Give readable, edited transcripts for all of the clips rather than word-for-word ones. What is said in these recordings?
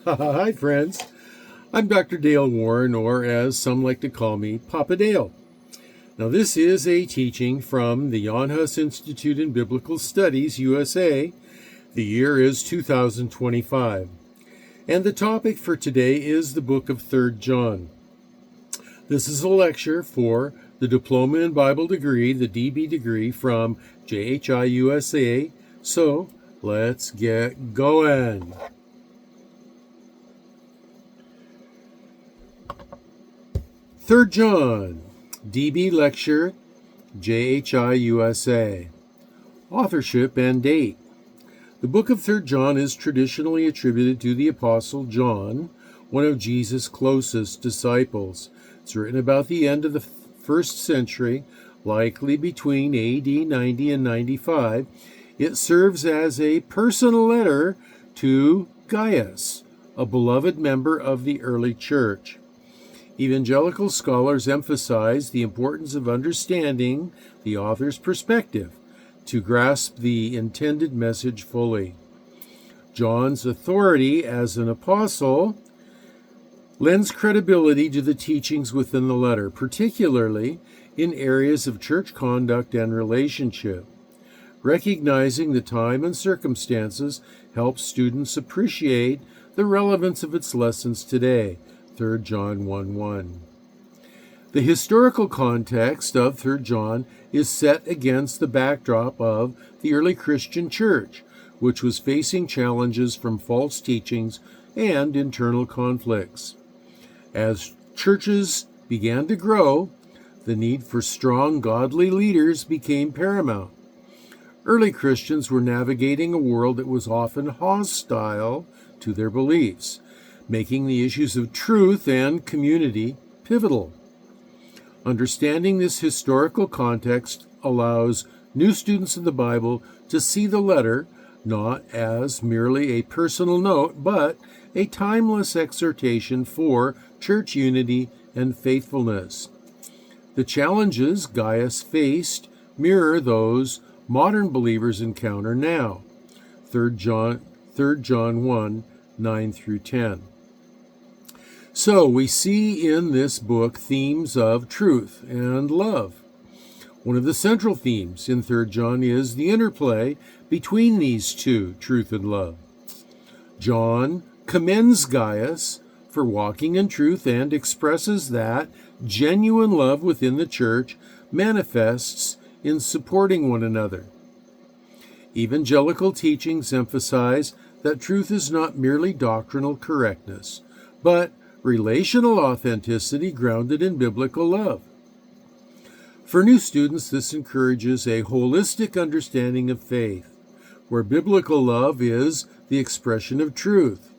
Hi, friends. I'm Dr. Dale Warren, or as some like to call me, Papa Dale. Now, this is a teaching from the Jan Hus Institute in Biblical Studies, USA. The year is 2025. And the topic for today is the book of 3 John. This is a lecture for the Diploma in Bible degree, the DB degree from Jhi-Usa. So, let's get going. 3 John, DB Lecture, Jhi-Usa. Authorship and date. The book of 3 John is traditionally attributed to the Apostle John, one of Jesus' closest disciples. It's written about the end of the first century, likely between AD 90 and 95. It serves as a personal letter to Gaius, a beloved member of the early church. Evangelical scholars emphasize the importance of understanding the author's perspective to grasp the intended message fully. John's authority as an apostle lends credibility to the teachings within the letter, particularly in areas of church conduct and relationship. Recognizing the time and circumstances helps students appreciate the relevance of its lessons today. 3 John 1:1. The historical context of 3 John is set against the backdrop of the early Christian church, which was facing challenges from false teachings and internal conflicts. As churches began to grow, the need for strong, godly leaders became paramount. Early Christians were navigating a world that was often hostile to their beliefs, making the issues of truth and community pivotal. Understanding this historical context allows new students of the Bible to see the letter not as merely a personal note, but a timeless exhortation for church unity and faithfulness. The challenges Gaius faced mirror those modern believers encounter now. 3 John 1, 9 through 10. So we see in this book themes of truth and love. One of the central themes in 3 John is the interplay between these two, truth and love. John commends Gaius for walking in truth and expresses that genuine love within the church manifests in supporting one another. Evangelical teachings emphasize that truth is not merely doctrinal correctness, but relational authenticity grounded in biblical love. For new students, this encourages a holistic understanding of faith, where biblical love is the expression of truth.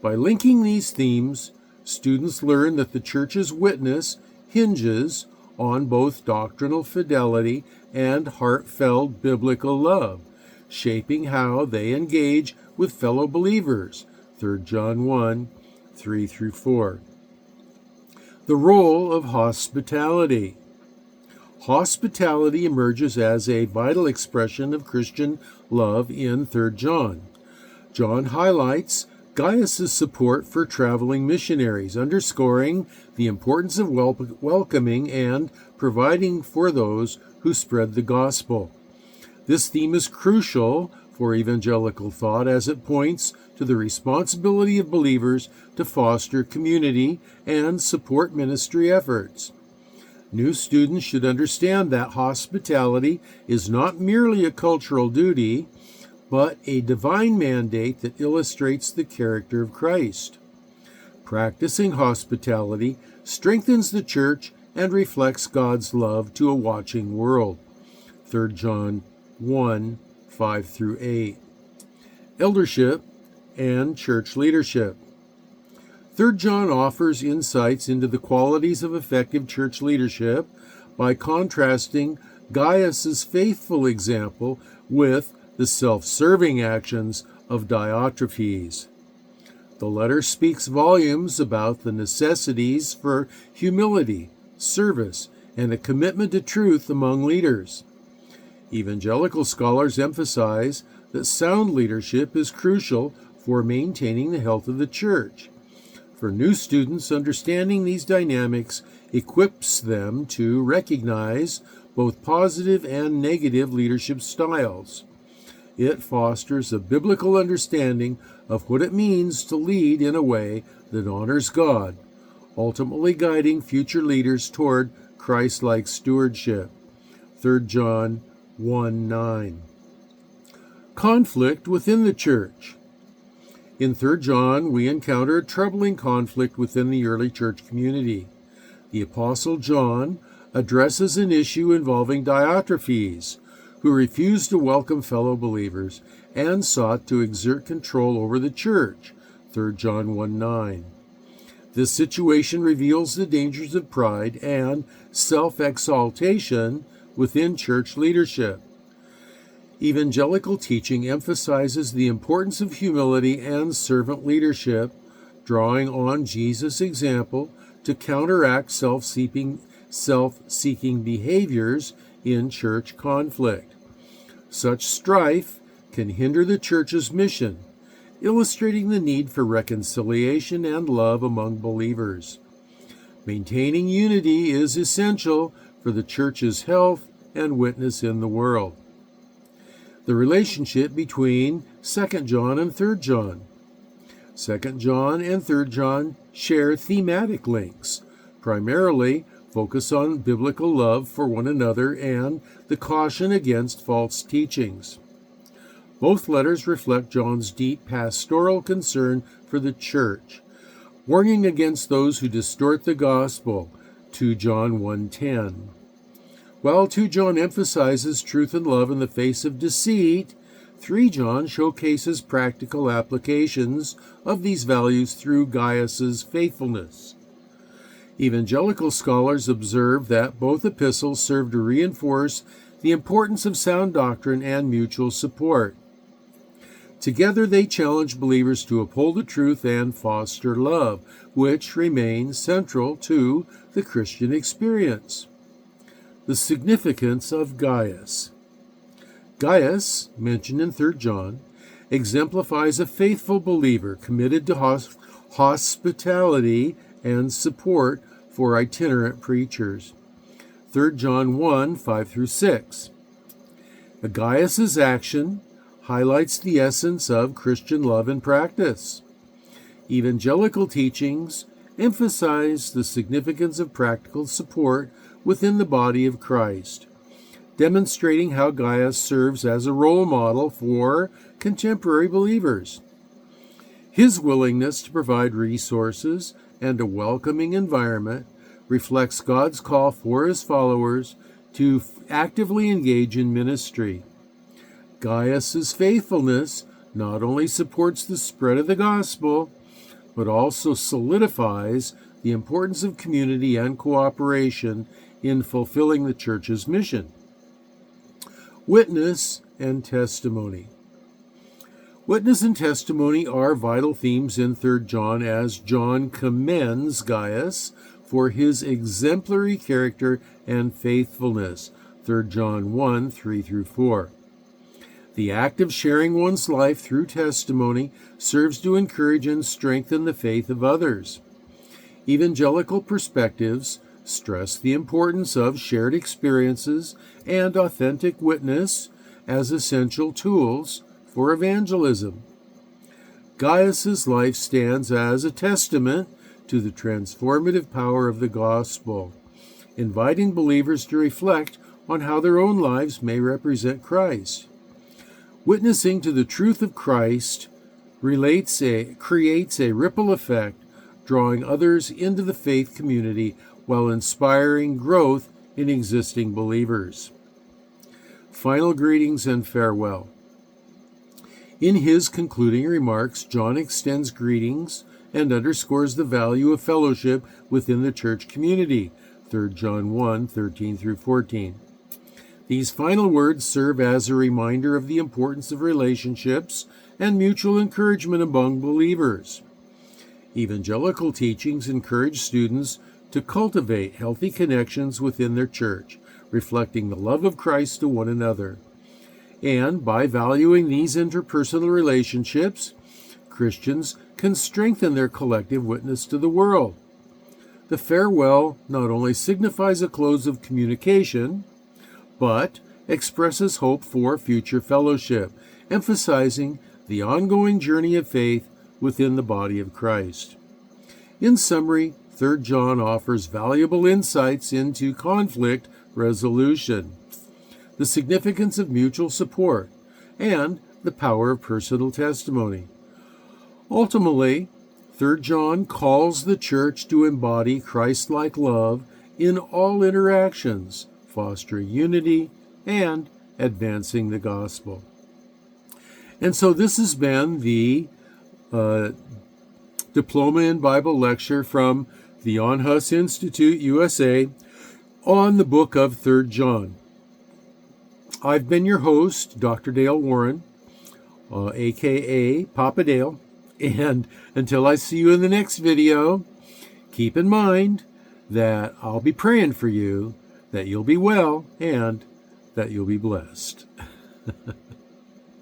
By linking these themes, students learn that the church's witness hinges on both doctrinal fidelity and heartfelt biblical love, shaping how they engage with fellow believers. 3 John 1, 3 through 4. The role of hospitality. Hospitality emerges as a vital expression of Christian love in 3 John. John highlights Gaius' support for traveling missionaries, underscoring the importance of welcoming and providing for those who spread the gospel. This theme is crucial for evangelical thought as it points to the responsibility of believers to foster community and support ministry efforts. New students should understand that hospitality is not merely a cultural duty, but a divine mandate that illustrates the character of Christ. Practicing hospitality strengthens the church and reflects God's love to a watching world. 3 John 1, 5 through 8. Eldership and church leadership. 3 John offers insights into the qualities of effective church leadership by contrasting Gaius' faithful example with the self-serving actions of Diotrephes. The letter speaks volumes about the necessities for humility, service, and a commitment to truth among leaders. Evangelical scholars emphasize that sound leadership is crucial for maintaining the health of the church. For new students, understanding these dynamics equips them to recognize both positive and negative leadership styles. It fosters a biblical understanding of what it means to lead in a way that honors God, ultimately guiding future leaders toward Christ-like stewardship. 3 John 1:9. Conflict within the church. In 3 John, we encounter a troubling conflict within the early church community. The Apostle John addresses an issue involving Diotrephes, who refused to welcome fellow believers and sought to exert control over the church. 3 John 1:9. This situation reveals the dangers of pride and self-exaltation within church leadership. Evangelical teaching emphasizes the importance of humility and servant leadership, drawing on Jesus' example to counteract self-seeking behaviors in church conflict. Such strife can hinder the church's mission, illustrating the need for reconciliation and love among believers. Maintaining unity is essential for the church's health and witness in the world. The relationship between 2 John and 3 John. 2 John and 3 John share thematic links, primarily focus on biblical love for one another and the caution against false teachings. Both letters reflect John's deep pastoral concern for the church, warning against those who distort the gospel, 2 John 1:10. While 2 John emphasizes truth and love in the face of deceit, 3 John showcases practical applications of these values through Gaius's faithfulness. Evangelical scholars observe that both epistles serve to reinforce the importance of sound doctrine and mutual support. Together they challenge believers to uphold the truth and foster love, which remains central to the Christian experience. The significance of Gaius. Gaius, mentioned in 3 John, exemplifies a faithful believer committed to hospitality and support for itinerant preachers. 3 John 1:5-6. Gaius's action highlights the essence of Christian love and practice. Evangelical teachings emphasize the significance of practical support within the body of Christ, demonstrating how Gaius serves as a role model for contemporary believers. His willingness to provide resources and a welcoming environment reflects God's call for his followers to actively engage in ministry. Gaius's faithfulness not only supports the spread of the gospel, but also solidifies the importance of community and cooperation in fulfilling the church's mission. Witness and testimony. Witness and testimony are vital themes in 3 John as John commends Gaius for his exemplary character and faithfulness. 3 John 1:3-4. The act of sharing one's life through testimony serves to encourage and strengthen the faith of others. Evangelical perspectives stress the importance of shared experiences and authentic witness as essential tools for evangelism. Gaius's life stands as a testament to the transformative power of the gospel, inviting believers to reflect on how their own lives may represent Christ. Witnessing to the truth of Christ creates a ripple effect, drawing others into the faith community while inspiring growth in existing believers. Final greetings and farewell. In his concluding remarks, John extends greetings and underscores the value of fellowship within the church community. 3 John 1:13-14. These final words serve as a reminder of the importance of relationships and mutual encouragement among believers. Evangelical teachings encourage students to cultivate healthy connections within their church, reflecting the love of Christ to one another. And by valuing these interpersonal relationships, Christians can strengthen their collective witness to the world. The farewell not only signifies a close of communication, but expresses hope for future fellowship, emphasizing the ongoing journey of faith within the body of Christ. In summary, 3 John offers valuable insights into conflict resolution, the significance of mutual support, and the power of personal testimony. Ultimately, 3 John calls the church to embody Christ-like love in all interactions, fostering unity and advancing the gospel. And so this has been the Diploma in Bible lecture from the Jan Hus Institute, USA, on the book of 3 John. I've been your host, Dr. Dale Warren, a.k.a. Papa Dale, and until I see you in the next video, keep in mind that I'll be praying for you, that you'll be well, and that you'll be blessed.